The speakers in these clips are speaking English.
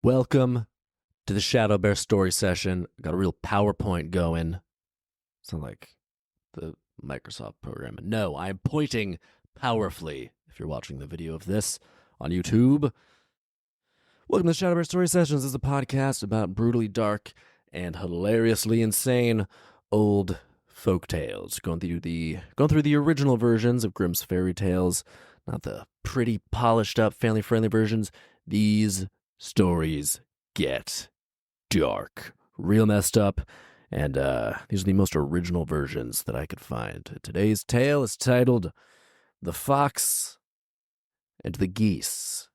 Welcome to the ShadowBear Story Session. Got a real PowerPoint going. Sound like the Microsoft program. No, I am pointing powerfully if you're watching the video of this on YouTube. Welcome to ShadowBear Story Sessions. This is a podcast about brutally dark and hilariously insane old folk tales. Going through the original versions of Grimm's fairy tales, not the pretty polished up family friendly versions. These stories get dark, real messed up, and these are the most original versions that I could find. Today's tale is titled The Fox and the Geese.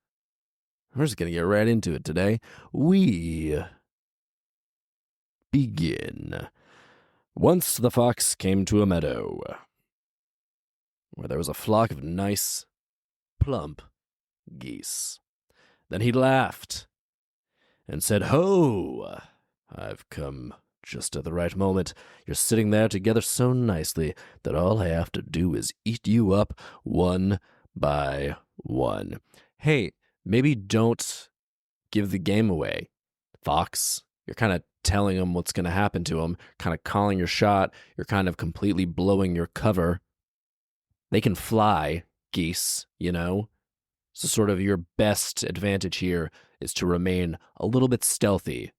We're just going to get right into it today. We begin. Once the fox came to a meadow where there was a flock of nice, plump geese. Then he laughed and said, "Ho! I've come just at the right moment. You're sitting there together so nicely that all I have to do is eat you up one by one." Hey, maybe don't give the game away, Fox. You're kind of telling them what's going to happen to them, kind of calling your shot. You're kind of completely blowing your cover. They can fly, geese, you know? So sort of your best advantage here is to remain a little bit stealthy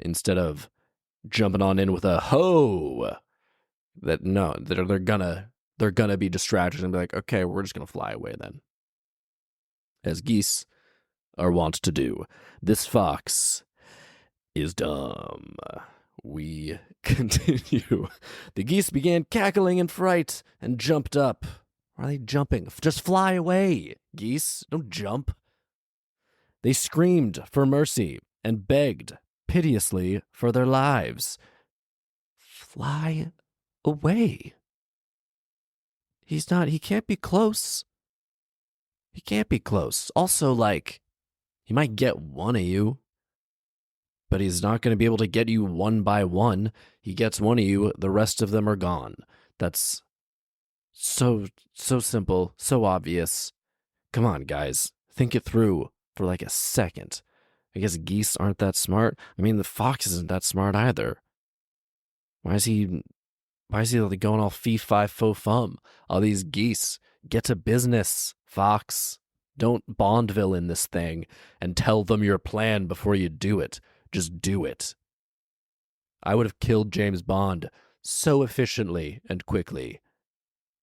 instead of jumping on in with a ho. They're gonna be distracted and be like, okay, we're just gonna fly away then. As geese are wont to do. This fox is dumb. We continue. The geese began cackling in fright and jumped up. Why are they jumping? Just fly away, geese. Don't jump. They screamed for mercy and begged piteously for their lives. Fly away. He can't be close. He can't be close. Also, he might get one of you, but he's not going to be able to get you one by one. He gets one of you, the rest of them are gone. That's so simple, so obvious. Come on, guys. Think it through for like a second. I guess geese aren't that smart. I mean, the fox isn't that smart either. Why is he like going all fee-fi-fo-fum? All these geese. Get to business, Fox. Don't Bond villain this thing and tell them your plan before you do it. Just do it. I would have killed James Bond so efficiently and quickly.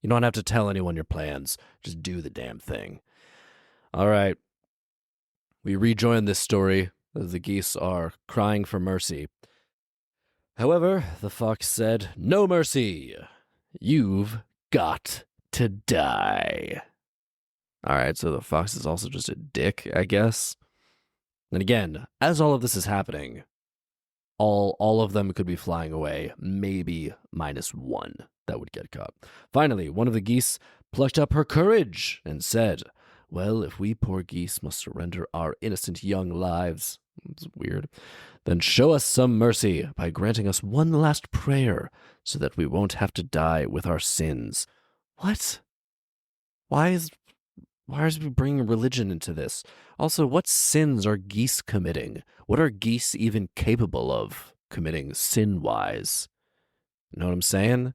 You don't have to tell anyone your plans. Just do the damn thing. All right. We rejoin this story as the geese are crying for mercy. However, the fox said, "No mercy. You've got to die." All right, so the fox is also just a dick, I guess. And again, as all of this is happening, all of them could be flying away, maybe minus one that would get caught. Finally, one of the geese plucked up her courage and said, "Well, if we poor geese must surrender our innocent young lives," it's weird, "then show us some mercy by granting us one last prayer so that we won't have to die with our sins." What? Why is we bringing religion into this? Also, what sins are geese committing? What are geese even capable of committing sin-wise? You know what I'm saying?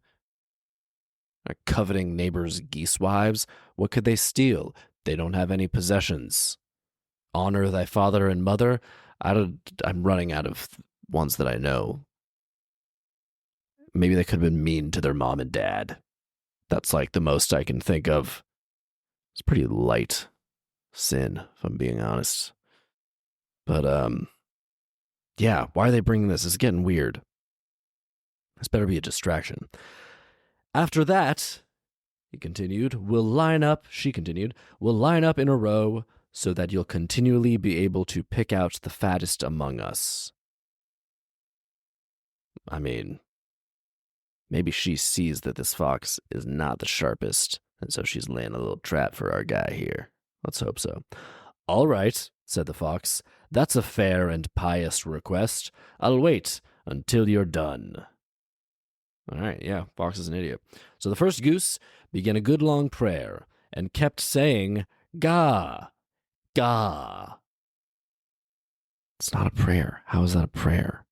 Like coveting neighbors' geese wives? What could they steal? They don't have any possessions. Honor thy father and mother? I'm running out of ones that I know. Maybe they could have been mean to their mom and dad. That's like the most I can think of. It's pretty light sin, if I'm being honest. But, yeah, why are they bringing this? It's getting weird. This better be a distraction. After that, she continued, we'll line up in a row so that you'll continually be able to pick out the fattest among us. I mean, maybe she sees that this fox is not the sharpest, and so she's laying a little trap for our guy here. Let's hope so. "All right," said the fox. "That's a fair and pious request. I'll wait until you're done." All right, yeah, fox is an idiot. So the first goose began a good long prayer and kept saying, "Ga, ga." It's not a prayer. How is that a prayer?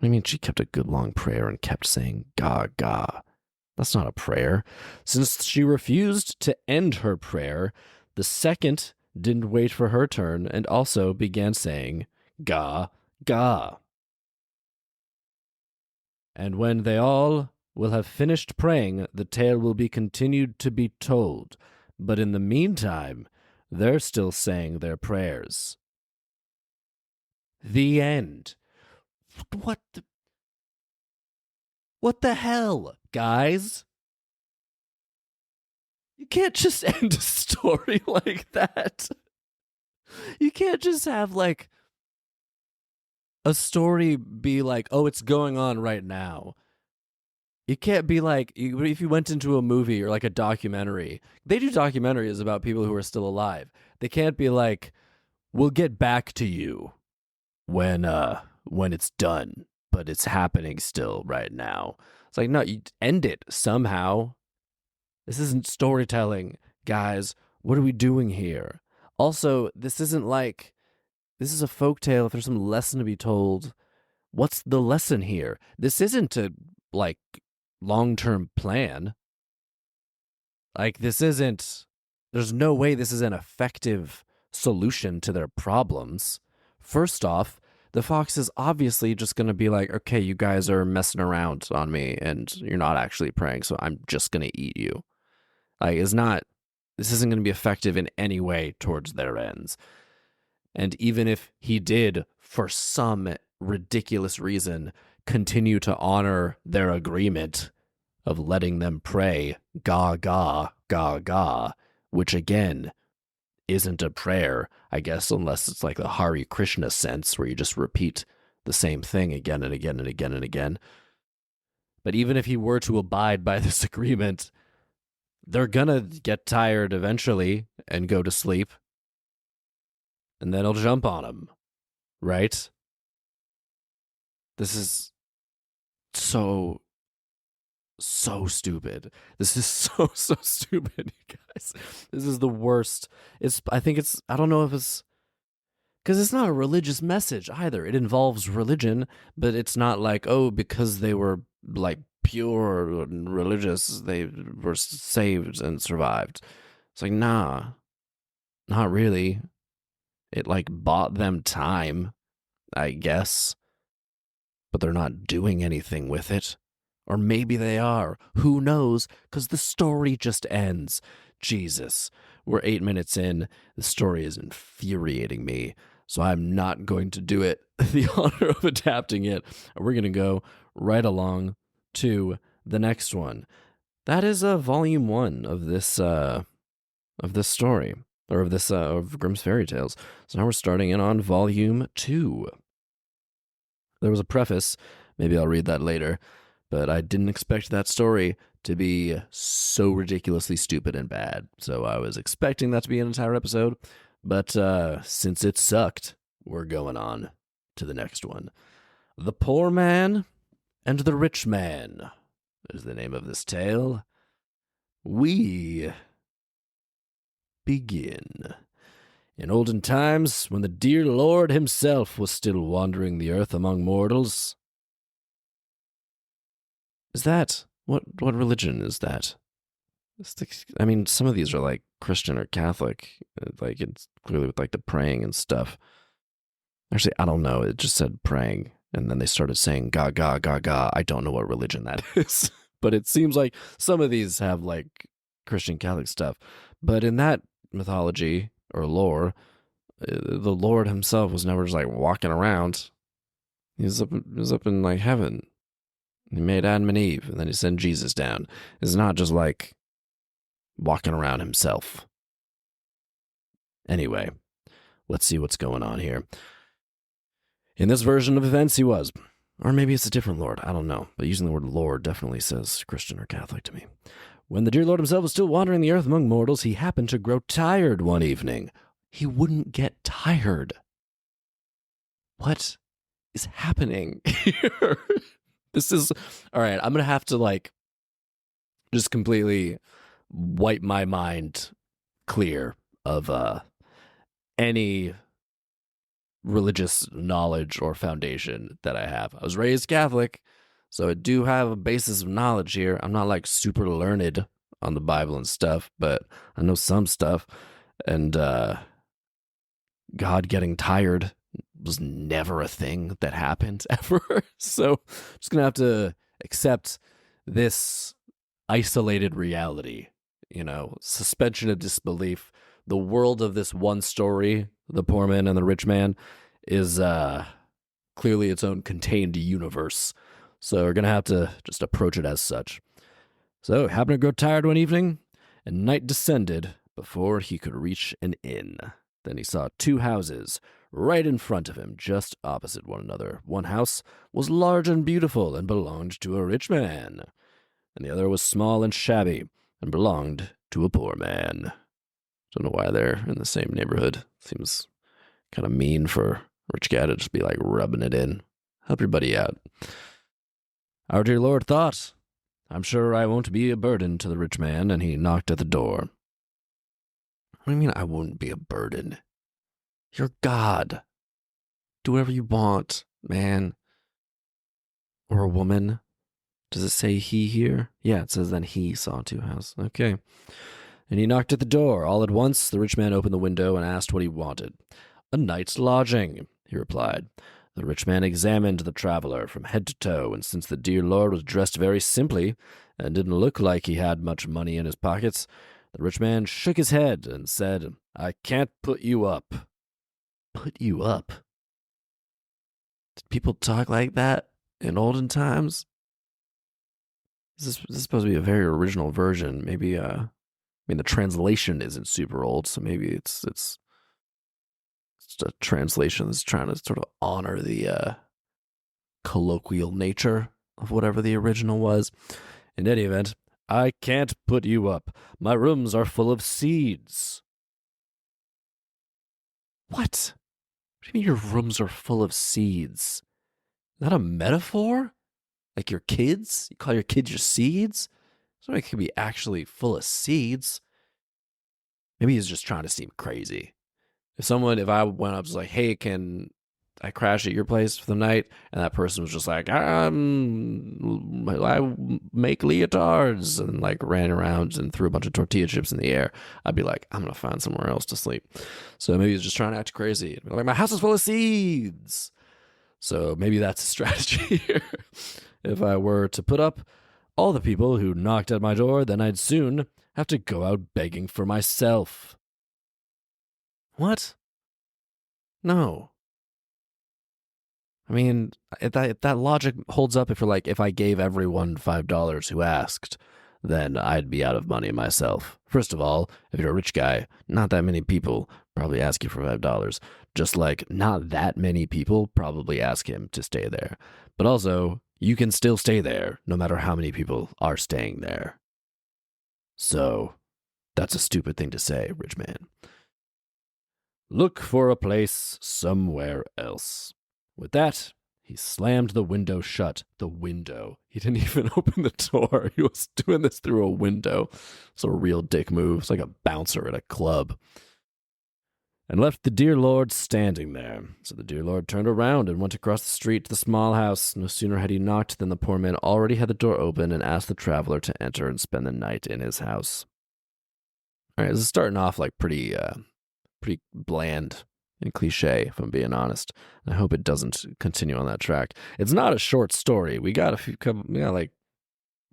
I mean, she kept a good long prayer and kept saying, "Ga, ga." That's not a prayer. Since she refused to end her prayer, the second didn't wait for her turn and also began saying, "Ga, ga." And when they all will have finished praying, the tale will be continued to be told. But in the meantime, they're still saying their prayers. The end. What the, what the hell, guys? You can't just end a story like that. You can't just have like a story be like, oh, it's going on right now. You can't be like, if you went into a movie or like a documentary, they do documentaries about people who are still alive. They can't be like, we'll get back to you when it's done, but it's happening still right now. It's like, no, you end it somehow. This isn't storytelling, guys. What are we doing here? Also, this is a folktale. If there's some lesson to be told, what's the lesson here? This isn't a like long-term plan. Like there's no way this is an effective solution to their problems. First off, the fox is obviously just going to be like, okay, you guys are messing around on me and you're not actually praying, so I'm just going to eat you. Like, this isn't going to be effective in any way towards their ends. And even if he did, for some ridiculous reason, continue to honor their agreement of letting them pray, ga, ga, ga, ga, which again isn't a prayer, I guess, unless it's like the Hare Krishna sense where you just repeat the same thing again and again and again and again. But even if he were to abide by this agreement, they're gonna get tired eventually and go to sleep. And then he'll jump on him, right? This is so stupid. This is so stupid, you guys. This is the worst. I don't know if it's because it's not a religious message either. It involves religion, but it's not like, oh, because they were like pure and religious, they were saved and survived. It's like, nah, not really. It like bought them time, I guess, but they're not doing anything with it. Or maybe they are. Who knows? Because the story just ends. Jesus, we're 8 minutes in. The story is infuriating me. So I'm not going to do it the honor of adapting it. We're going to go right along to the next one. That is volume 1 of this story, or of Grimm's Fairy Tales. So now we're starting in on volume 2. There was a preface. Maybe I'll read that later. But I didn't expect that story to be so ridiculously stupid and bad. So I was expecting that to be an entire episode. But since it sucked, we're going on to the next one. The Poor Man and the Rich Man is the name of this tale. We begin. In olden times, when the dear Lord himself was still wandering the earth among mortals. Is that what religion is that? I mean, some of these are like Christian or Catholic, like it's clearly with like the praying and stuff. Actually, I don't know. It just said praying, and then they started saying ga ga ga ga. I don't know what religion that is, but it seems like some of these have like Christian Catholic stuff. But in that mythology or lore, the Lord himself was never just like walking around. He was up in like heaven. He made Adam and Eve, and then he sent Jesus down. It's not just like walking around himself. Anyway, let's see what's going on here. In this version of events, he was. Or maybe it's a different Lord. I don't know. But using the word Lord definitely says Christian or Catholic to me. When the dear Lord himself was still wandering the earth among mortals, he happened to grow tired one evening. He wouldn't get tired. What is happening here? This is, all right, I'm going to have to like just completely wipe my mind clear of any religious knowledge or foundation that I have. I was raised Catholic, so I do have a basis of knowledge here. I'm not like super learned on the Bible and stuff, but I know some stuff. And God getting tired was never a thing that happened ever. So I'm just going to have to accept this isolated reality, suspension of disbelief. The world of this one story, the poor man and the rich man, is clearly its own contained universe. So we're going to have to just approach it as such. So, happened to grow tired one evening, and night descended before he could reach an inn. Then he saw two houses right in front of him, just opposite one another. One house was large and beautiful and belonged to a rich man, and the other was small and shabby and belonged to a poor man. Don't know why they're in the same neighborhood. Seems kind of mean for a rich guy to just be like rubbing it in. Help your buddy out. Our dear Lord thought, I'm sure I won't be a burden to the rich man, and he knocked at the door. What do you mean I won't be a burden? You're God. Do whatever you want, man. Or a woman. Does it say he here? Yeah, it says then he saw two houses. Okay. And he knocked at the door. All at once, the rich man opened the window and asked what he wanted. A night's lodging, he replied. The rich man examined the traveler from head to toe, and since the dear Lord was dressed very simply and didn't look like he had much money in his pockets, the rich man shook his head and said, I can't put you up. Put you up? Did people talk like that in olden times? This is supposed to be a very original version. Maybe, the translation isn't super old, so maybe it's a translation that's trying to sort of honor the colloquial nature of whatever the original was. In any event, I can't put you up. My rooms are full of seeds. What? What do you mean your rooms are full of seeds? Is that a metaphor? Like your kids? You call your kids your seeds? Somebody could be actually full of seeds. Maybe he's just trying to seem crazy. If I went up and was like, hey, can I crash at your place for the night? And that person was just like, I make leotards, and like ran around and threw a bunch of tortilla chips in the air, I'd be like, I'm going to find somewhere else to sleep. So maybe he's just trying to act crazy. Like, my house is full of seeds. So maybe that's a strategy here. If I were to put up all the people who knocked at my door, then I'd soon have to go out begging for myself. What? No. I mean, if that logic holds up, if I gave everyone $5 who asked, then I'd be out of money myself. First of all, if you're a rich guy, not that many people probably ask you for $5. Just like not that many people probably ask him to stay there. But also, you can still stay there no matter how many people are staying there. So, that's a stupid thing to say, rich man. Look for a place somewhere else. With that, he slammed the window shut. The window. He didn't even open the door. He was doing this through a window. It's a real dick move. It's like a bouncer at a club. And left the dear Lord standing there. So the dear Lord turned around and went across the street to the small house. No sooner had he knocked than the poor man already had the door open and asked the traveler to enter and spend the night in his house. All right, this is starting off like pretty bland and cliche, if I'm being honest. I hope it doesn't continue on that track. It's not a short story. We got like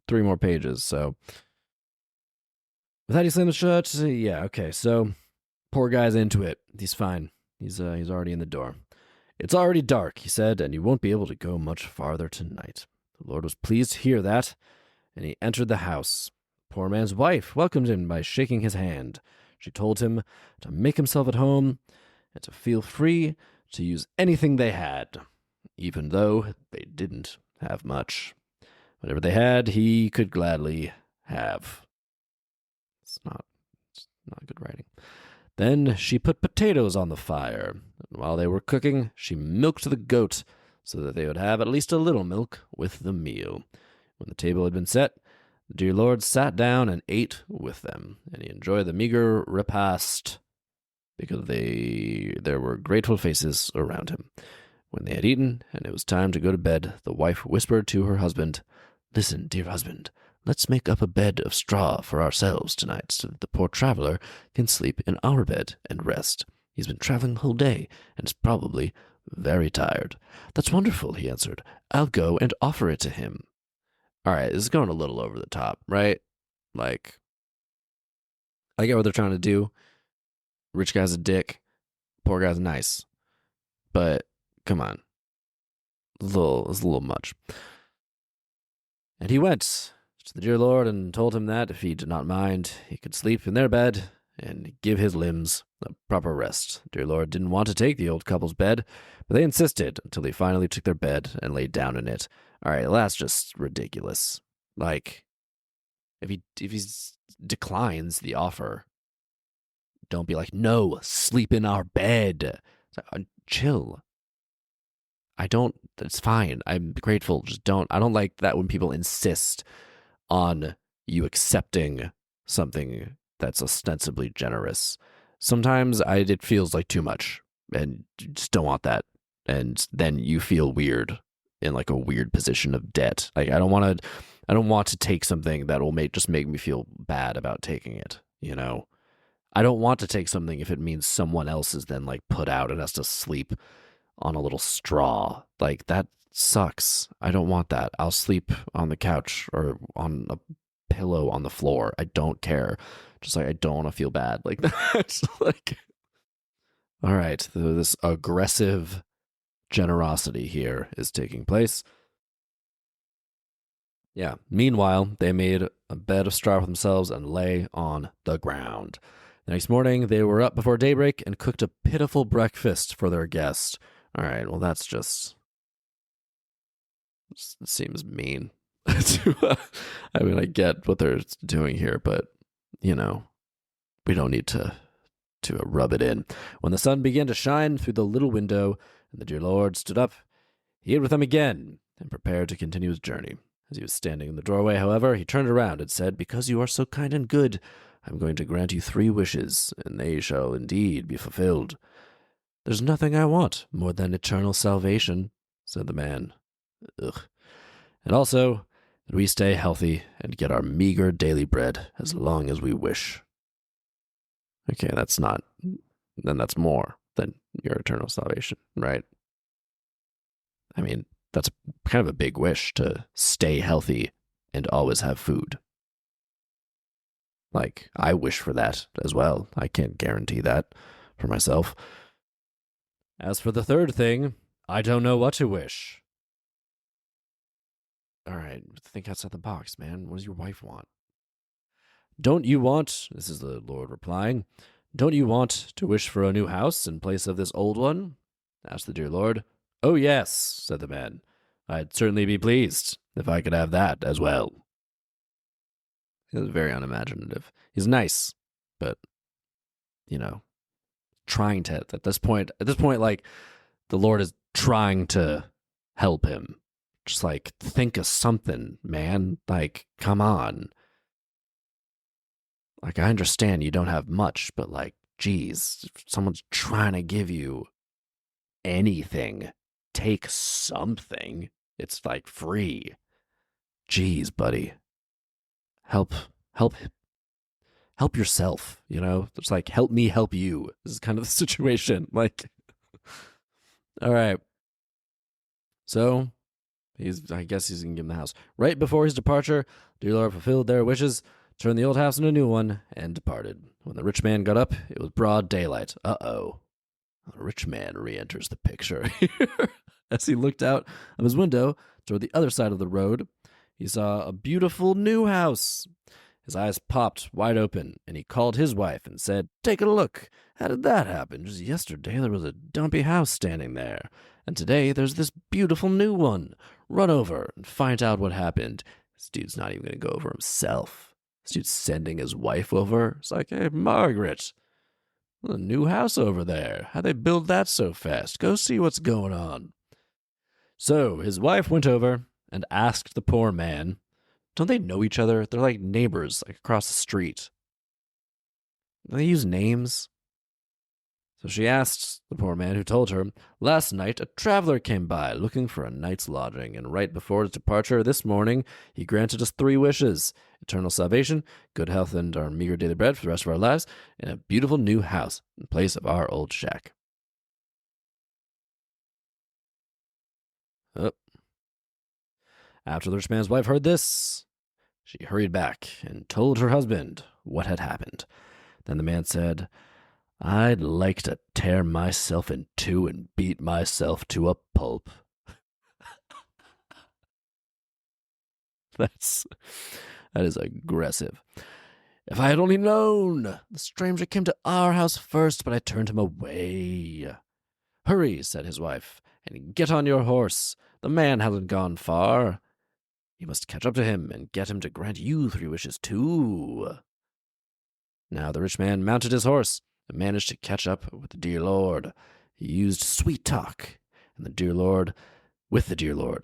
3 more pages. So with that, he slammed the shut. Yeah, okay. So poor guy's into it. He's fine. He's already in the door. It's already dark, he said, and you won't be able to go much farther tonight. The Lord was pleased to hear that, and he entered the house. The poor man's wife welcomed him by shaking his hand. She told him to make himself at home and to feel free to use anything they had, even though they didn't have much. Whatever they had, he could gladly have. It's not good writing. Then she put potatoes on the fire, and while they were cooking, she milked the goat so that they would have at least a little milk with the meal. When the table had been set, the dear Lord sat down and ate with them, and he enjoyed the meager repast because there were grateful faces around him. When they had eaten, and it was time to go to bed, the wife whispered to her husband, "Listen, dear husband, let's make up a bed of straw for ourselves tonight, so that the poor traveler can sleep in our bed and rest. He's been traveling the whole day, and is probably very tired." "That's wonderful," he answered. "I'll go and offer it to him." All right, this is going a little over the top, right? Like, I get what they're trying to do. Rich guy's a dick, poor guy's nice. But, come on. It's a little much. And he went to the dear Lord and told him that if he did not mind, he could sleep in their bed and give his limbs a proper rest. Dear Lord didn't want to take the old couple's bed, but they insisted until he finally took their bed and laid down in it. All right, well, that's just ridiculous. Like, if he declines the offer, don't be like, "No, sleep in our bed." It's like, chill. It's fine. I'm grateful. Just don't. I don't like that when people insist on you accepting something that's ostensibly generous. Sometimes it feels like too much, and you just don't want that. And then you feel weird in like a weird position of debt. Like I don't want to take something that will make me feel bad about taking it, you know? I don't want to take something if it means someone else is then like put out and has to sleep on a little straw. Like that sucks. I don't want that. I'll sleep on the couch or on a pillow on the floor. I don't care. Just like I don't want to feel bad like that. Like, all right, this aggressive generosity here is taking place. Yeah. Meanwhile, they made a bed of straw for themselves and lay on the ground. The next morning, they were up before daybreak and cooked a pitiful breakfast for their guest. All right, well, that's just seems mean. I mean, I get what they're doing here, but, you know, we don't need to rub it in. When the sun began to shine through the little window and the dear Lord stood up, he ate with them again and prepared to continue his journey. As he was standing in the doorway, however, he turned around and said, "Because you are so kind and good, I'm going to grant you 3 wishes, and they shall indeed be fulfilled." "There's nothing I want more than eternal salvation," said the man. Ugh. "And also, that we stay healthy and get our meager daily bread as long as we wish." Okay, that's more than your eternal salvation, right? I mean, that's kind of a big wish to stay healthy and always have food. Like, I wish for that as well. I can't guarantee that for myself. As for the third thing, I don't know what to wish. All right, think outside the box, man. What does your wife want? "Don't you want," this is the Lord replying, "don't you want to wish for a new house in place of this old one?" asked the dear Lord. "Oh, yes," said the man. "I'd certainly be pleased if I could have that as well." He was very unimaginative. He's nice, but, you know, trying to, at this point, like, the Lord is trying to help him. Just like, think of something, man. Like, come on. Like, I understand you don't have much, but like, geez, if someone's trying to give you anything, take something. It's like free. Jeez, buddy. Help yourself, you know? It's like, help me help you. This is kind of the situation. Like, all right. So, I guess he's going to give him the house. Right before his departure, dear Lord fulfilled their wishes, turned the old house into a new one, and departed. When the rich man got up, it was broad daylight. Uh-oh. The rich man re-enters the picture. As he looked out of his window toward the other side of the road, he saw a beautiful new house. His eyes popped wide open, and he called his wife and said, "Take a look. How did that happen? Just yesterday there was a dumpy house standing there, and today there's this beautiful new one. Run over and find out what happened." This dude's not even going to go over himself. This dude's sending his wife over. It's like, "Hey, Margaret, a new house over there. How'd they build that so fast? Go see what's going on." So his wife went over and asked the poor man, don't they know each other? They're like neighbors, like across the street. Do they use names? So she asked the poor man, who told her, "Last night a traveler came by looking for a night's lodging, and right before his departure this morning he granted us 3 wishes: eternal salvation, good health, and our meager daily bread for the rest of our lives, in a beautiful new house in place of our old shack." Oh. After the rich man's wife heard this, she hurried back and told her husband what had happened. Then the man said, "I'd like to tear myself in two and beat myself to a pulp." That is aggressive. "If I had only known! The stranger came to our house first, but I turned him away." "Hurry," said his wife, "and get on your horse. The man hasn't gone far. You must catch up to him and get him to grant you 3 wishes too." Now the rich man mounted his horse and managed to catch up with the dear Lord. He used sweet talk and the dear Lord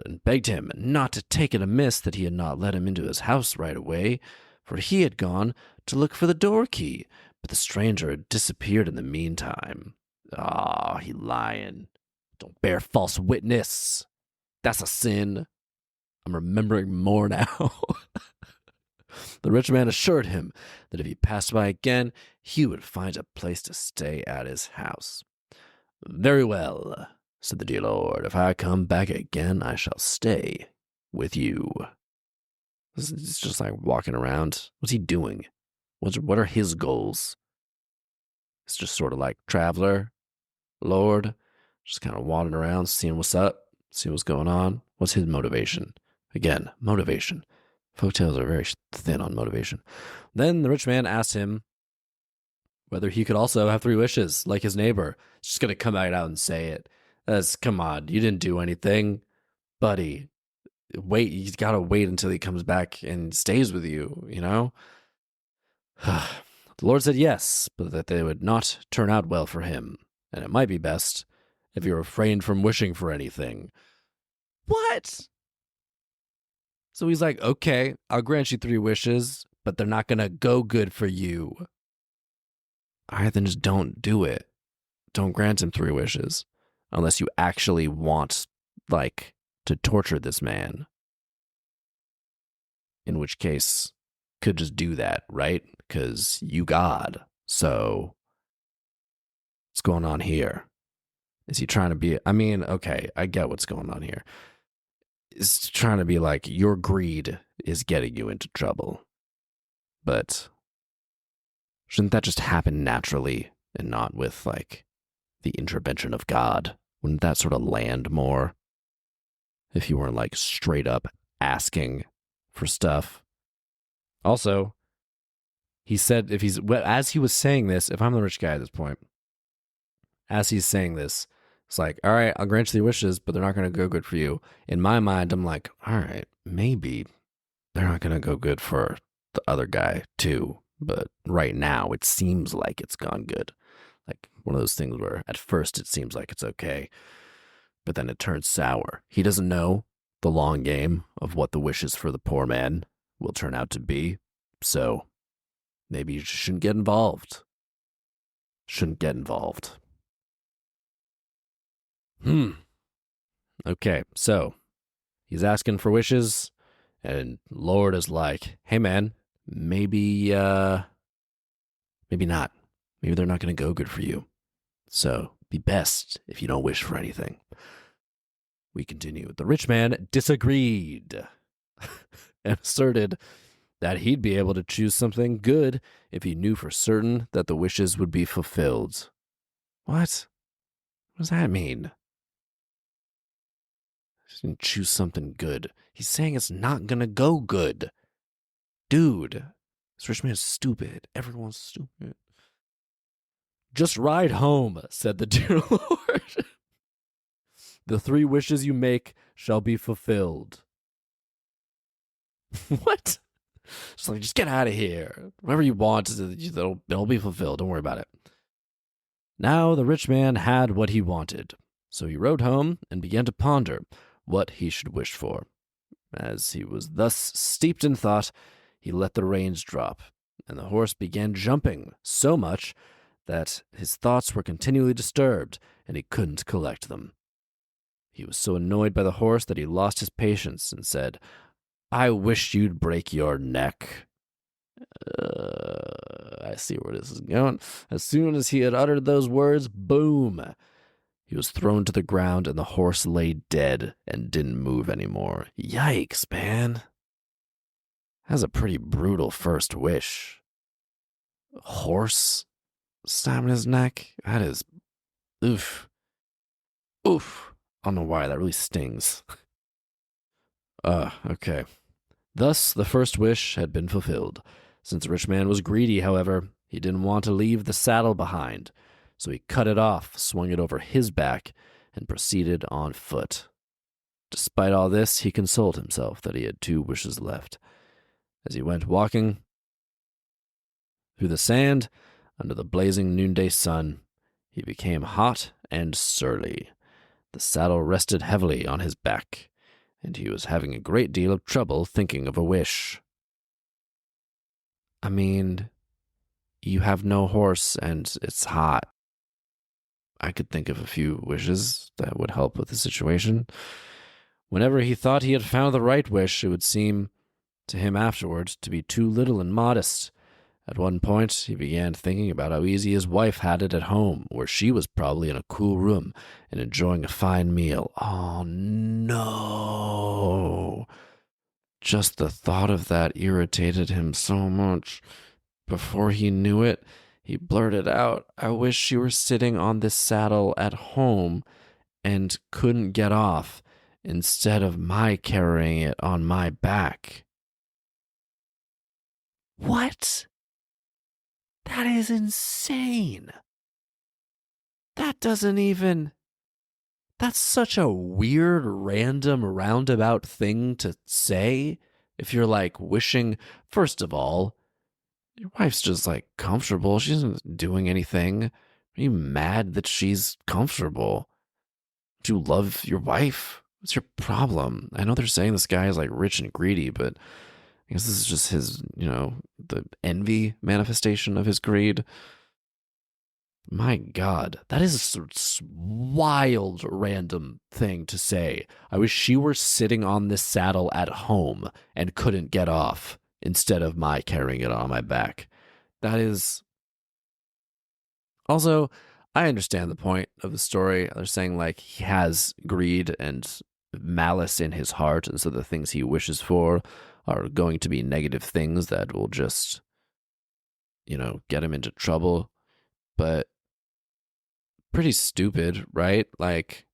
and begged him not to take it amiss that he had not let him into his house right away, for he had gone to look for the door key, but the stranger had disappeared in the meantime. "Ah, he lying. Don't bear false witness. That's a sin. I'm remembering more now." The rich man assured him that if he passed by again, he would find a place to stay at his house. "Very well," said the dear Lord. "If I come back again, I shall stay with you." It's just like walking around. What's he doing? What are his goals? It's just sort of like traveler, Lord, just kind of wandering around, seeing what's up, seeing what's going on. What's his motivation? Again, motivation. Folktales are very thin on motivation. Then the rich man asked him whether he could also have 3 wishes, like his neighbor. He's just going to come out and say it. Come on, you didn't do anything, buddy. Wait, you got to wait until he comes back and stays with you, you know? The Lord said yes, but that they would not turn out well for him, and it might be best if he refrained from wishing for anything. What? So he's like, "Okay, I'll grant you 3 wishes, but they're not going to go good for you." All right, then just don't do it. Don't grant him 3 wishes unless you actually want, like, to torture this man. In which case, could just do that, right? Because you God. So what's going on here? Is he trying to be, okay, I get what's going on here. Is trying to be like, your greed is getting you into trouble. But shouldn't that just happen naturally and not with, like, the intervention of God? Wouldn't that sort of land more if you weren't, like, straight up asking for stuff? Also, he said as he was saying this, if I'm the rich guy at this point, as he's saying this, it's like, all right, I'll grant you 3 wishes, but they're not going to go good for you. In my mind, I'm like, all right, maybe they're not going to go good for the other guy too. But right now, it seems like it's gone good. Like one of those things where at first it seems like it's okay, but then it turns sour. He doesn't know the long game of what the wishes for the poor man will turn out to be. So maybe you shouldn't get involved. Okay, so he's asking for wishes, and Lord is like, "Hey man, maybe not. Maybe they're not going to go good for you. So be best if you don't wish for anything." We continue. The rich man disagreed and asserted that he'd be able to choose something good if he knew for certain that the wishes would be fulfilled. What? What does that mean? Choose something good. He's saying it's not gonna go good. Dude, this rich man is stupid. Everyone's stupid. "Just ride home," said the dear Lord. "The 3 wishes you make shall be fulfilled." What? Just get out of here. Whatever you want, it'll be fulfilled. Don't worry about it. Now the rich man had what he wanted, so he rode home and began to ponder what he should wish for. As he was thus steeped in thought, he let the reins drop, and the horse began jumping so much that his thoughts were continually disturbed and he couldn't collect them. He was so annoyed by the horse that he lost his patience and said, "I wish you'd break your neck." I see where this is going. As soon as he had uttered those words, boom! He was thrown to the ground and the horse lay dead and didn't move anymore. Yikes, man. That's a pretty brutal first wish. A horse stabbing his neck? That is, oof. Oof. I don't know why, that really stings. Okay. Thus, the first wish had been fulfilled. Since the rich man was greedy, however, he didn't want to leave the saddle behind, so he cut it off, swung it over his back, and proceeded on foot. Despite all this, he consoled himself that he had 2 wishes left. As he went walking through the sand, under the blazing noonday sun, he became hot and surly. The saddle rested heavily on his back, and he was having a great deal of trouble thinking of a wish. I mean, you have no horse and it's hot. I could think of a few wishes that would help with the situation. Whenever he thought he had found the right wish, it would seem to him afterward to be too little and modest. At one point, he began thinking about how easy his wife had it at home, where she was probably in a cool room and enjoying a fine meal. Oh, no. Just the thought of that irritated him so much. Before he knew it, he blurted out, "I wish she were sitting on this saddle at home and couldn't get off, instead of my carrying it on my back." What? That is insane. That doesn't even... That's such a weird, random, roundabout thing to say. If you're like wishing, first of all, your wife's just like comfortable. She isn't doing anything. Are you mad that she's comfortable? Do you love your wife? What's your problem? I know they're saying this guy is like rich and greedy, but I guess this is just his, the envy manifestation of his greed. My God, that is a wild, random thing to say. I wish she were sitting on this saddle at home and couldn't get off instead of my carrying it on my back. That is... Also, I understand the point of the story. They're saying, like, he has greed and malice in his heart, and so the things he wishes for are going to be negative things that will just, get him into trouble. But pretty stupid, right? Like,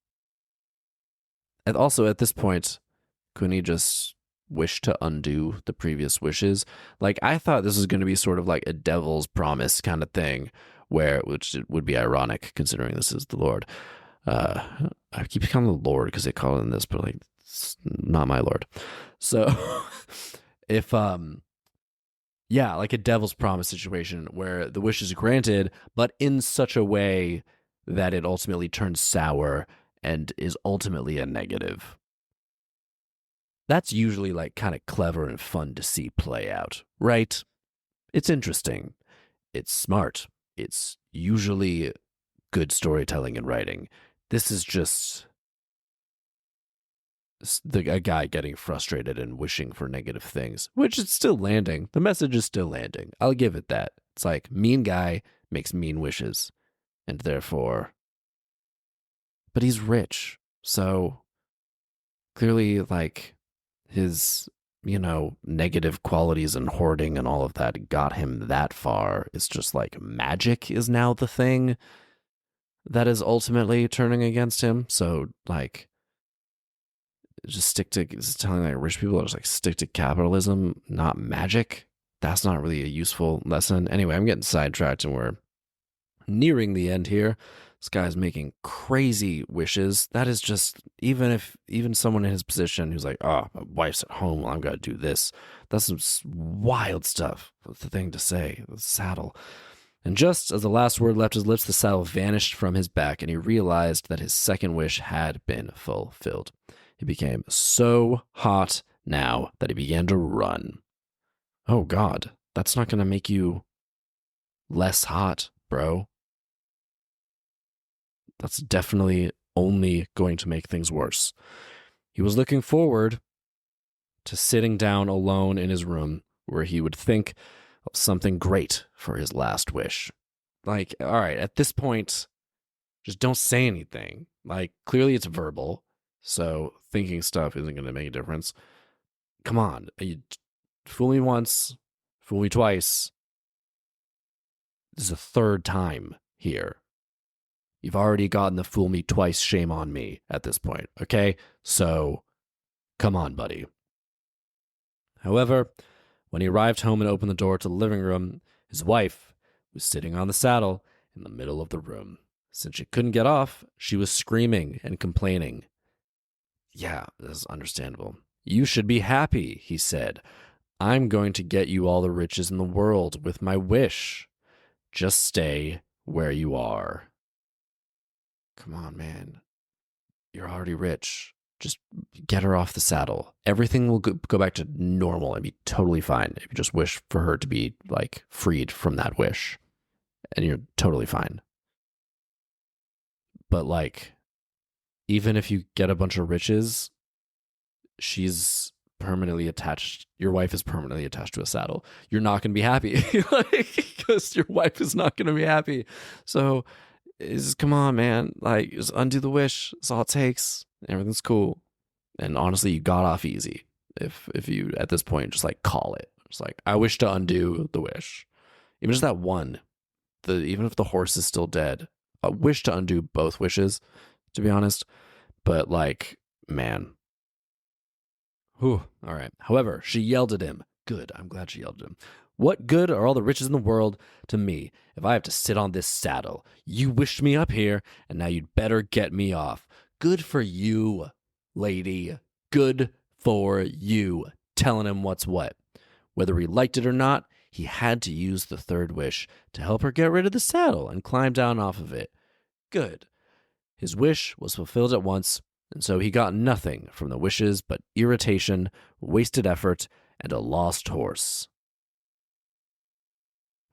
and also at this point, couldn't he just wish to undo the previous wishes? Like, I thought this was going to be sort of like a devil's promise kind of thing, which would be ironic considering this is the Lord. I keep calling him the Lord because they call him this, but like, it's not my Lord. So if, like a devil's promise situation where the wish is granted, but in such a way that it ultimately turns sour and is ultimately a negative. That's usually like kind of clever and fun to see play out, right? It's interesting. It's smart. It's usually good storytelling and writing. This is just a guy getting frustrated and wishing for negative things, which is still landing. The message is still landing. I'll give it that. It's like, mean guy makes mean wishes, and therefore... But he's rich, so clearly, like, his, negative qualities and hoarding and all of that got him that far. It's just like magic is now the thing that is ultimately turning against him. So, like, just telling like rich people just like stick to capitalism, not magic. That's not really a useful lesson. Anyway, I'm getting sidetracked and we're nearing the end here. This guy's making crazy wishes. That is just, even someone in his position who's like, oh, my wife's at home, well, I'm going to do this. That's some wild stuff. What's the thing to say? The saddle. And just as the last word left his lips, the saddle vanished from his back, and he realized that his second wish had been fulfilled. He became so hot now that he began to run. Oh, God, that's not going to make you less hot, bro. that's definitely only going to make things worse. He was looking forward to sitting down alone in his room where he would think of something great for his last wish. Like, all right, at this point, just don't say anything. Like, clearly it's verbal, so thinking stuff isn't going to make a difference. Come on. You fool me once, fool me twice. This is the third time here. You've already gotten the fool me twice shame on me at this point, okay? So, come on, buddy. However, when he arrived home and opened the door to the living room, his wife was sitting on the saddle in the middle of the room. Since she couldn't get off, she was screaming and complaining. Yeah, this is understandable. You should be happy, he said. I'm going to get you all the riches in the world with my wish. Just stay where you are. Come on, man. You're already rich. Just get her off the saddle. Everything will go back to normal and be totally fine if you just wish for her to be, like, freed from that wish. And you're totally fine. But, like, even if you get a bunch of riches, she's permanently attached. Your wife is permanently attached to a saddle. You're not going to be happy. Because your wife is not going to be happy. So, come on, man. Like, just undo the wish. That's all it takes. Everything's cool. And honestly, you got off easy. If you, at this point, just, like, call it. It's like, I wish to undo the wish. Even just that one. Even if the horse is still dead. I wish to undo both wishes, to be honest. But, like, man. Whew. All right. However, she yelled at him. Good. I'm glad she yelled at him. What good are all the riches in the world to me if I have to sit on this saddle? You wished me up here, and now you'd better get me off. Good for you, lady. Good for you. Telling him what's what. Whether he liked it or not, he had to use the third wish to help her get rid of the saddle and climb down off of it. Good. His wish was fulfilled at once, and so he got nothing from the wishes but irritation, wasted effort, and a lost horse.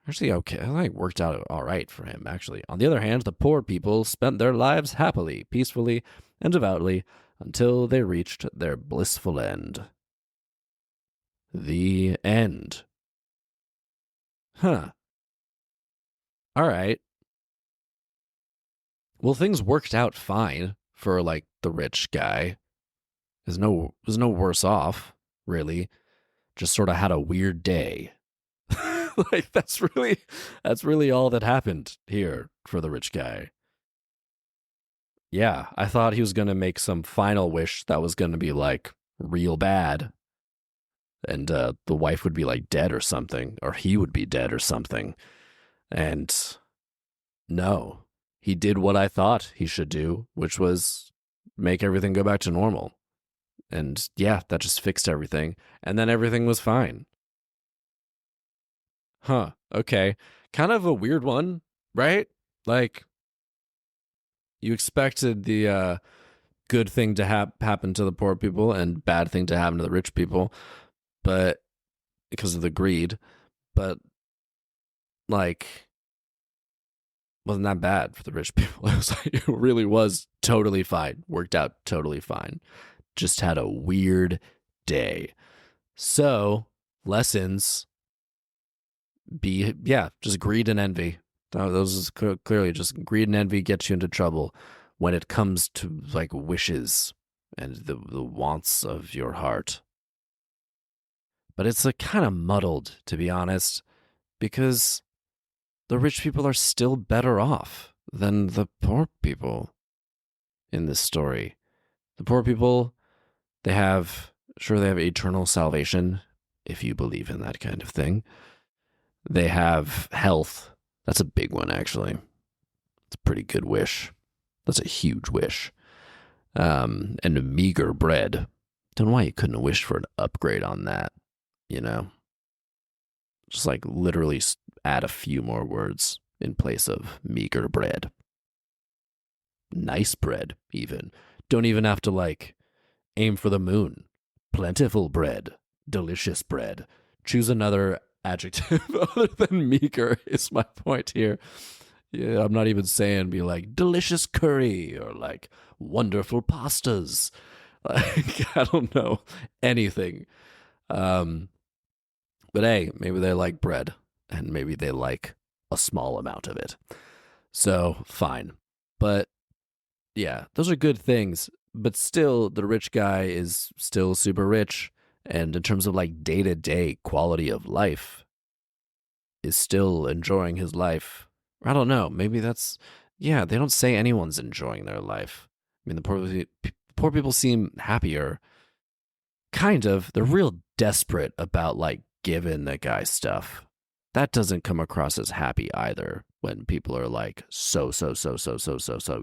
Actually, okay, it like worked out all right for him, actually. On the other hand, the poor people spent their lives happily, peacefully, and devoutly until they reached their blissful end. The end. Huh. All right. Well, things worked out fine for, like, the rich guy. Was no worse off, really. Just sort of had a weird day. Like, that's really all that happened here for the rich guy. Yeah, I thought he was going to make some final wish that was going to be, like, real bad. And the wife would be, like, dead or something. Or he would be dead or something. And no, he did what I thought he should do, which was make everything go back to normal. And yeah, that just fixed everything. And then everything was fine. Huh, okay. Kind of a weird one, right? Like, you expected the good thing to happen to the poor people and bad thing to happen to the rich people, but because of the greed, but, like, wasn't that bad for the rich people. It was like, it really was totally fine. Worked out totally fine. Just had a weird day. So, lessons. Just greed and envy. Those is clearly just greed and envy gets you into trouble when it comes to, like, wishes and the wants of your heart. But it's, like, kind of muddled, to be honest, because the rich people are still better off than the poor people in this story. The poor people, they have eternal salvation, if you believe in that kind of thing. They have health. That's a big one, actually. It's a pretty good wish. That's a huge wish. And a meager bread. Don't know why you couldn't have wished for an upgrade on that, you know? Just, like, literally add a few more words in place of meager bread. Nice bread, even. Don't even have to, like, aim for the moon. Plentiful bread. Delicious bread. Choose another adjective other than meager is my point here. Yeah, I'm not even saying be like delicious curry or like wonderful pastas. Like I don't know anything. Um, but hey, maybe they like bread and maybe they like a small amount of it. So fine. But yeah, those are good things. But still, the rich guy is still super rich. And in terms of like day to day quality of life, is still enjoying his life. I don't know. Maybe that's, yeah, they don't say anyone's enjoying their life. I mean, poor people seem happier. Kind of. They're real desperate about like giving the guy stuff. That doesn't come across as happy either when people are like so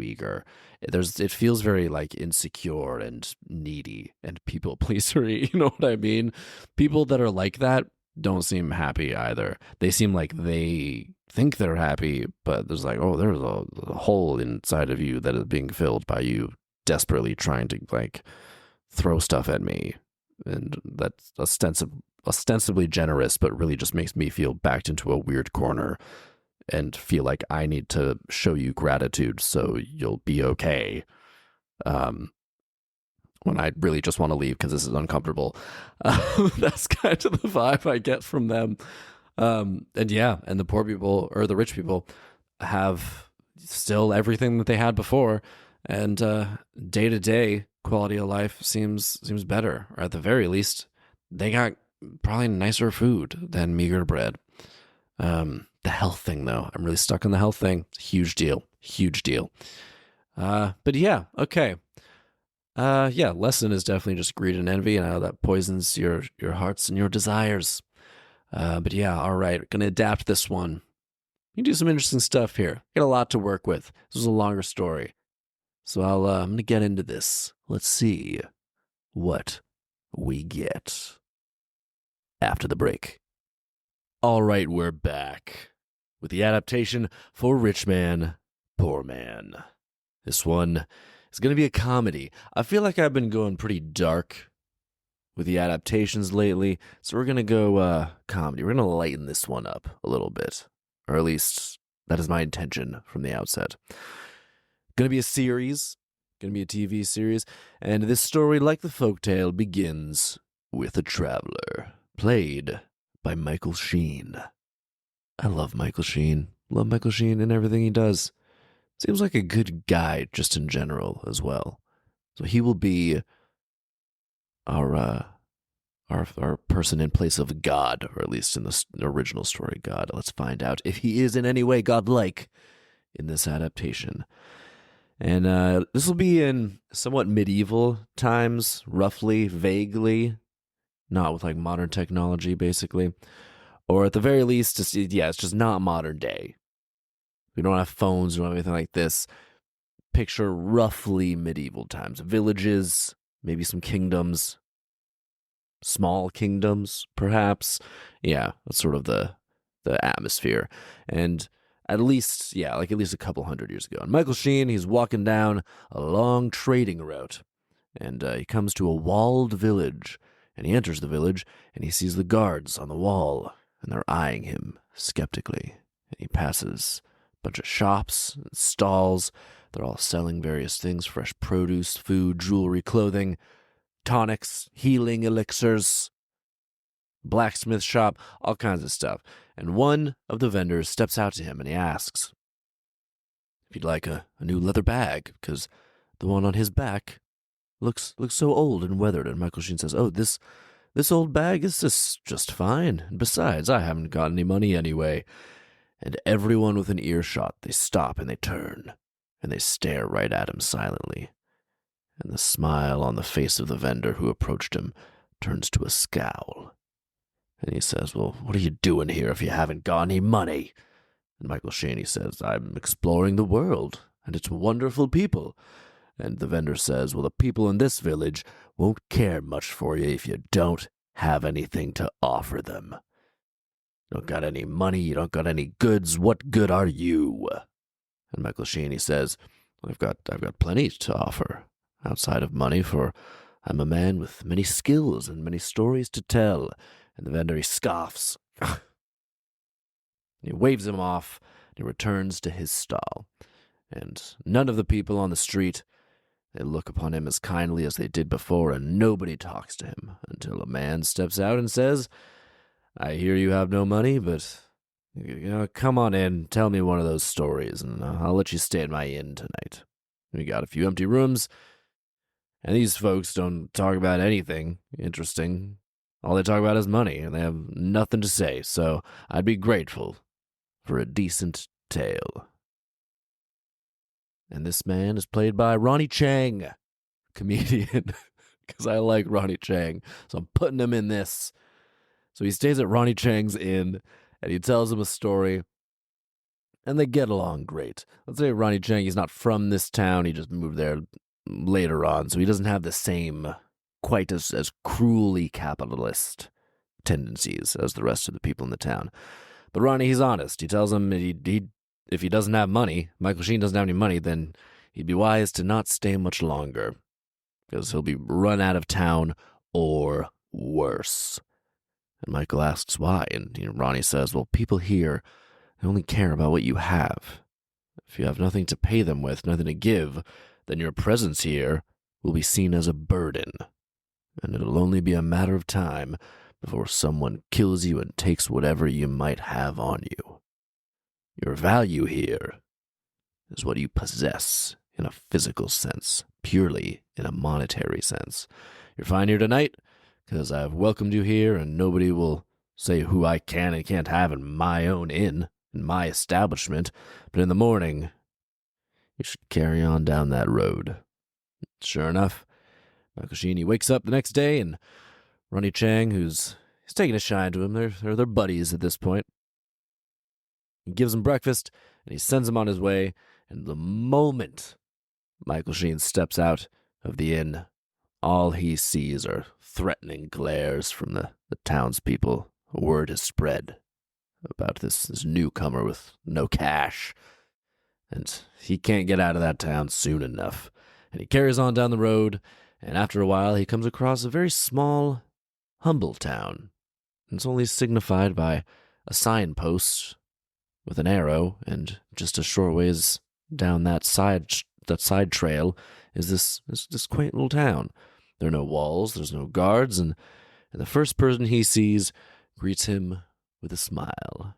eager. It feels very like insecure and needy and people pleasery. You know what I mean? People that are like that don't seem happy either. They seem like they think they're happy, but there's like, oh, there's a hole inside of you that is being filled by you desperately trying to like throw stuff at me. And that's ostensibly generous, but really just makes me feel backed into a weird corner and feel like I need to show you gratitude so you'll be okay. When I really just want to leave because this is uncomfortable. That's kind of the vibe I get from them. And yeah, and the poor people or the rich people have still everything that they had before, and day to day quality of life seems better, or at the very least, they got probably nicer food than meager bread. The health thing, though, I'm really stuck on the health thing. It's a huge deal, huge deal. But yeah, okay. Yeah, lesson is definitely just greed and envy, and how that poisons your hearts and your desires. But yeah, all right, gonna adapt this one. You can do some interesting stuff here. Got a lot to work with. This was a longer story, so I'm gonna get into this. Let's see what we get after the break. All right, we're back with the adaptation for Rich Man, Poor Man. This one is going to be a comedy. I feel like I've been going pretty dark with the adaptations lately, so we're going to go comedy. We're going to lighten this one up a little bit, or at least that is my intention from the outset. Going to be a series, going to be a TV series, and this story, like the folktale, begins with a traveler, played by Michael Sheen. I love Michael Sheen. Love Michael Sheen and everything he does. Seems like a good guy just in general as well. So he will be our person in place of God, or at least in the original story, God. Let's find out if he is in any way godlike in this adaptation. And this will be in somewhat medieval times, roughly, vaguely, not with like modern technology, basically. Or at the very least, it's just not modern day. We don't have phones, we don't have anything like this. Picture roughly medieval times. Villages, maybe some kingdoms, small kingdoms, perhaps. Yeah, that's sort of the atmosphere. And at least a couple hundred years ago. And Michael Sheen, he's walking down a long trading route. And he comes to a walled village. And he enters the village, and he sees the guards on the wall. And they're eyeing him skeptically. And he passes a bunch of shops and stalls. They're all selling various things: fresh produce, food, jewelry, clothing, tonics, healing elixirs, blacksmith shop, all kinds of stuff. And one of the vendors steps out to him and he asks if he'd like a new leather bag, because the one on his back looks so old and weathered. And Michael Sheen says, "Oh, this old bag is just fine. And besides, I haven't got any money anyway." And everyone within earshot, they stop and they turn, and they stare right at him silently. And the smile on the face of the vendor who approached him turns to a scowl. And he says, "Well, what are you doing here if you haven't got any money?" And Michael Sheen, he says, "I'm exploring the world, and it's wonderful people." And the vendor says, "Well, the people in this village won't care much for you if you don't have anything to offer them. You don't got any money, you don't got any goods, what good are you?" And Michael Sheen, he says, "Well, I've got plenty to offer outside of money, for I'm a man with many skills and many stories to tell." And the vendor, he scoffs. He waves him off, He returns to his stall, and none of the people on the street, they look upon him as kindly as they did before, and nobody talks to him until a man steps out and says, "I hear you have no money, but come on in, tell me one of those stories, and I'll let you stay at my inn tonight. We got a few empty rooms, and these folks don't talk about anything interesting. All they talk about is money, and they have nothing to say, so I'd be grateful for a decent tale." And this man is played by Ronnie Chang, comedian, because I like Ronnie Chang, so I'm putting him in this. So he stays at Ronnie Chang's inn, and he tells him a story, and they get along great. Let's say Ronnie Chang, he's not from this town, he just moved there later on, so he doesn't have the same, quite as cruelly capitalist tendencies as the rest of the people in the town. But Ronnie, he's honest. He tells him if he doesn't have money, Michael Sheen doesn't have any money, then he'd be wise to not stay much longer, because he'll be run out of town or worse. And Michael asks why, and Ronnie says, well, people here, they only care about what you have. If you have nothing to pay them with, nothing to give, then your presence here will be seen as a burden, and it'll only be a matter of time before someone kills you and takes whatever you might have on you. Your value here is what you possess in a physical sense, purely in a monetary sense. You're fine here tonight because I've welcomed you here, and nobody will say who I can and can't have in my own inn, in my establishment, but in the morning, you should carry on down that road. Sure enough, Michael Sheen, he wakes up the next day, and Ronnie Chang, he's taking a shine to him. They're buddies at this point. He gives him breakfast, and he sends him on his way, and the moment Michael Sheen steps out of the inn, all he sees are threatening glares from the townspeople. Word has spread about this newcomer with no cash, and he can't get out of that town soon enough. And he carries on down the road, and after a while he comes across a very small, humble town. It's only signified by a signpost with an arrow, and just a short ways down that side trail is this quaint little town. There are no walls, there's no guards, and the first person he sees greets him with a smile.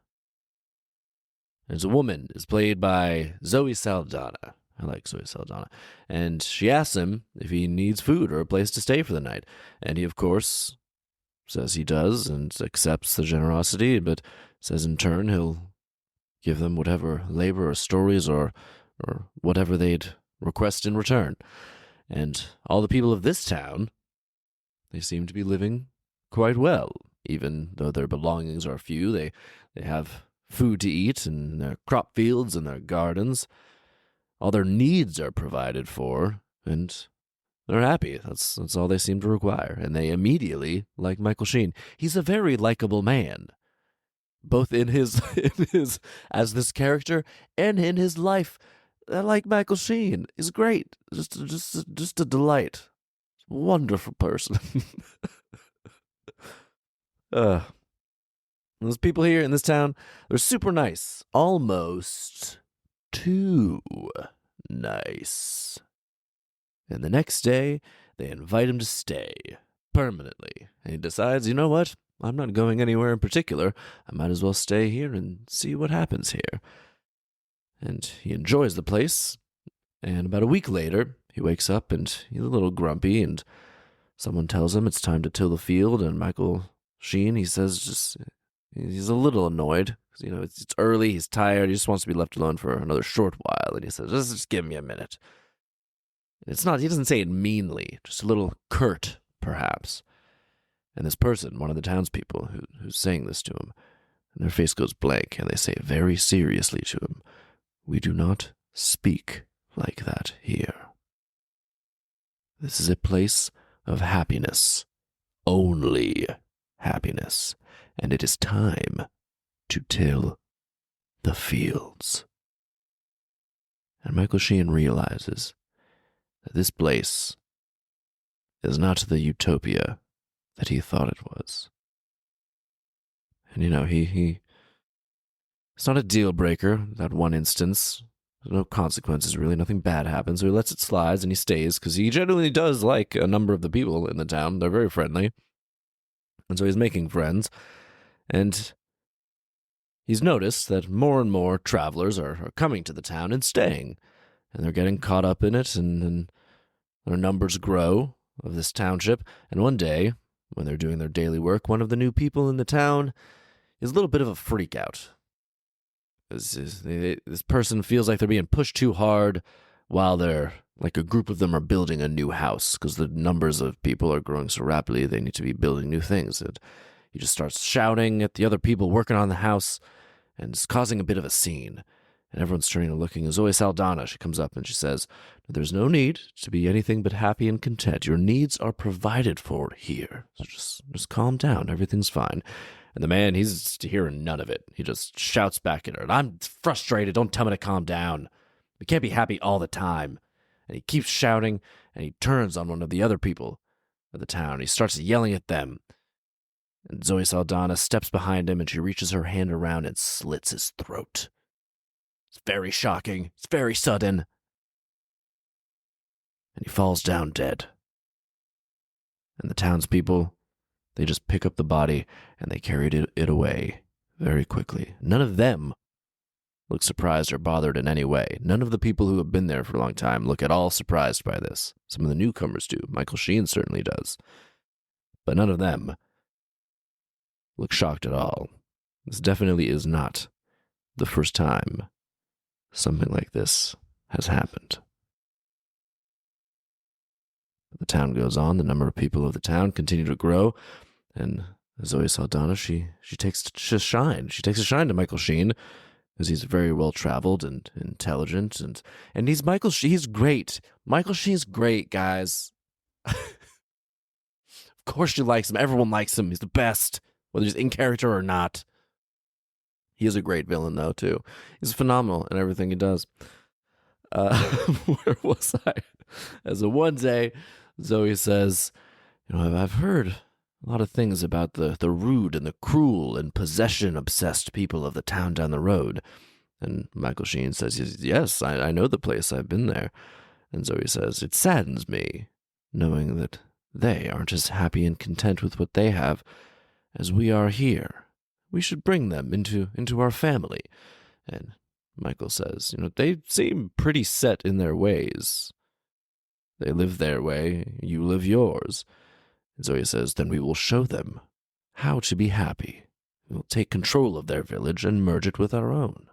There's a woman, is played by Zoe Saldana. I like Zoe Saldana. And she asks him if he needs food or a place to stay for the night. And he, of course, says he does and accepts the generosity, but says in turn he'll give them whatever labor or stories or whatever they'd request in return. And all the people of this town, they seem to be living quite well, even though their belongings are few. They have food to eat and their crop fields and their gardens. All their needs are provided for, and they're happy. That's all they seem to require. And they immediately like Michael Sheen. He's a very likable man, both in his as this character and in his life. I like Michael Sheen. He's great. Just a delight. Wonderful person. Those people here in this town, they're super nice. Almost too nice. And the next day, they invite him to stay permanently. And he decides, you know what? I'm not going anywhere in particular. I might as well stay here and see what happens here. And he enjoys the place. And about a week later, he wakes up and he's a little grumpy, and someone tells him it's time to till the field. And Michael Sheen, he says he's a little annoyed. It's early, he's tired, he just wants to be left alone for another short while. And he says, just give me a minute. He doesn't say it meanly, just a little curt, perhaps. And this person, one of the townspeople who's saying this to him, and their face goes blank, and they say very seriously to him, "We do not speak like that here. This is a place of happiness, only happiness, and it is time to till the fields." And Michael Sheen realizes that this place is not the utopia that he thought it was. And he It's not a deal breaker, that one instance. There's no consequences, really. Nothing bad happens. So he lets it slide and he stays because he genuinely does like a number of the people in the town. They're very friendly. And so he's making friends. And he's noticed that more and more travelers are coming to the town and staying. And they're getting caught up in it, and their numbers grow of this township. And one day, when they're doing their daily work, one of the new people in the town is a little bit of a freak out. This person feels like they're being pushed too hard while they're, like a group of them are building a new house because the numbers of people are growing so rapidly they need to be building new things. And he just starts shouting at the other people working on the house and it's causing a bit of a scene. And everyone's turning and looking. Zoe Saldana, she comes up and she says, "There's no need to be anything but happy and content. Your needs are provided for here. So just calm down. Everything's fine." And the man, he's hearing none of it. He just shouts back at her, "I'm frustrated. Don't tell me to calm down. We can't be happy all the time." And he keeps shouting, and he turns on one of the other people of the town. He starts yelling at them. And Zoe Saldana steps behind him, and she reaches her hand around and slits his throat. It's very shocking. It's very sudden. And he falls down dead. And the townspeople, they just pick up the body and they carried it away very quickly. None of them look surprised or bothered in any way. None of the people who have been there for a long time look at all surprised by this. Some of the newcomers do. Michael Sheen certainly does. But none of them look shocked at all. This definitely is not the first time something like this has happened. The town goes on. The number of people of the town continue to grow. And Zoe Saldana, she takes a shine. She takes a shine to Michael Sheen because he's very well traveled and intelligent, and he's great. Michael Sheen's great, guys. Of course she likes him. Everyone likes him. He's the best, whether he's in character or not. He is a great villain, though, too. He's phenomenal in everything he does. Where was I? As of one day, Zoe says, I've heard a lot of things about the rude and the cruel and possession-obsessed people of the town down the road." And Michael Sheen says, "Yes, I know the place. I've been there." And Zoe says, "It saddens me, knowing that they aren't as happy and content with what they have as we are here. We should bring them into our family." And Michael says, "They seem pretty set in their ways. They live their way, you live yours." And Zoe says, "Then we will show them how to be happy. We'll take control of their village and merge it with our own."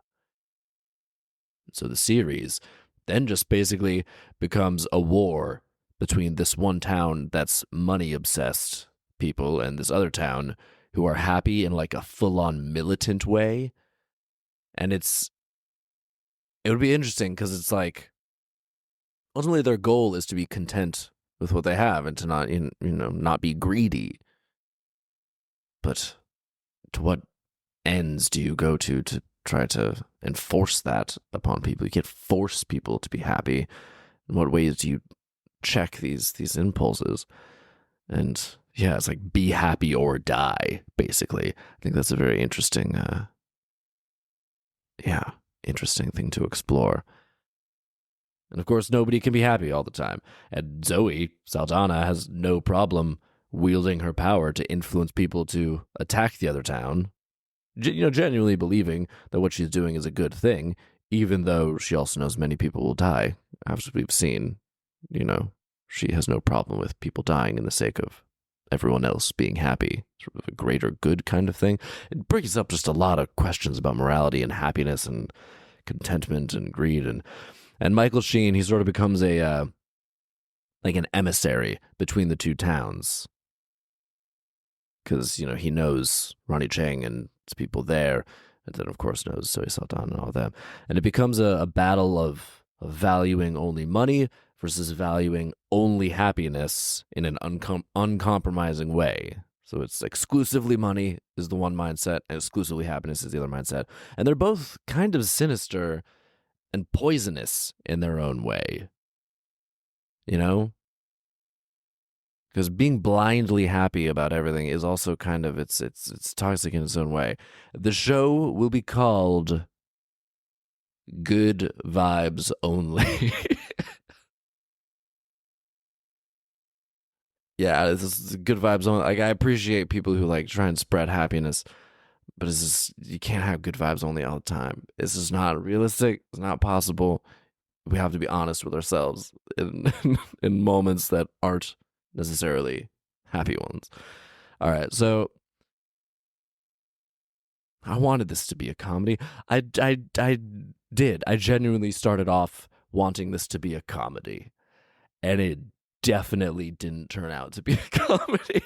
So the series then just basically becomes a war between this one town that's money-obsessed people and this other town who are happy in like a full-on militant way. And it would be interesting because it's like, ultimately their goal is to be content with what they have and to not be greedy. But to what ends do you go to try to enforce that upon people? You can't force people to be happy. In what ways do you check these impulses? And yeah, it's like be happy or die, basically. I think that's a very interesting interesting thing to explore. And of course, nobody can be happy all the time. And Zoe Saldana has no problem wielding her power to influence people to attack the other town, genuinely believing that what she's doing is a good thing, even though she also knows many people will die. As we've seen, she has no problem with people dying in the sake of everyone else being happy, sort of a greater good kind of thing. It brings up just a lot of questions about morality and happiness and contentment and greed. And Michael Sheen, he sort of becomes an emissary between the two towns. Because, he knows Ronnie Chang and the people there, and then, of course, knows Zoe Saldana and all that. And it becomes a battle of valuing only money versus valuing only happiness in an uncompromising way. So it's exclusively money is the one mindset, and exclusively happiness is the other mindset. And they're both kind of sinister and poisonous in their own way, because Because being blindly happy about everything is also kind of it's toxic in its own way. The show will be called Good Vibes Only. Yeah, this is good vibes only. Like, I appreciate people who like try and spread happiness, but it's just you can't have good vibes only all the time. It's just not realistic. It's not possible. We have to be honest with ourselves in in moments that aren't necessarily happy ones. All right, so I wanted this to be a comedy. I did. I genuinely started off wanting this to be a comedy, and it definitely didn't turn out to be a comedy.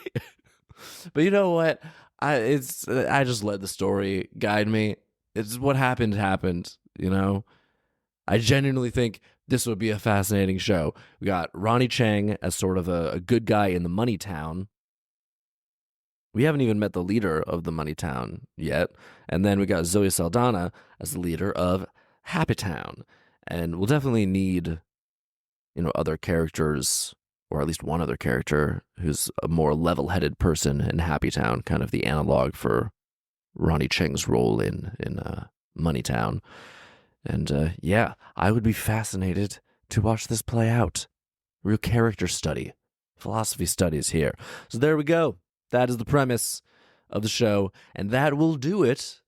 But you know what? I just let the story guide me. It's what happened. You know, I genuinely think this would be a fascinating show. We got Ronnie Chang as sort of a good guy in the money town. We haven't even met the leader of the money town yet. And then we got Zoe Saldana as the leader of Happy Town. And we'll definitely need, other characters, or at least one other character who's a more level-headed person in Happy Town, kind of the analog for Ronnie Cheng's role in Money Town. And yeah, I would be fascinated to watch this play out. Real character study, philosophy studies here. So there we go. That is the premise of the show, and that will do it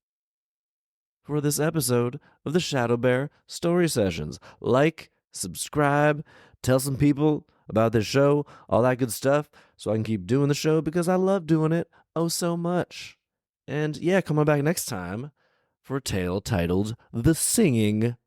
for this episode of the ShadowBear Story Sessions. Like, subscribe, tell some people about this show, all that good stuff, so I can keep doing the show because I love doing it oh so much. And yeah, come on back next time for a tale titled The Singing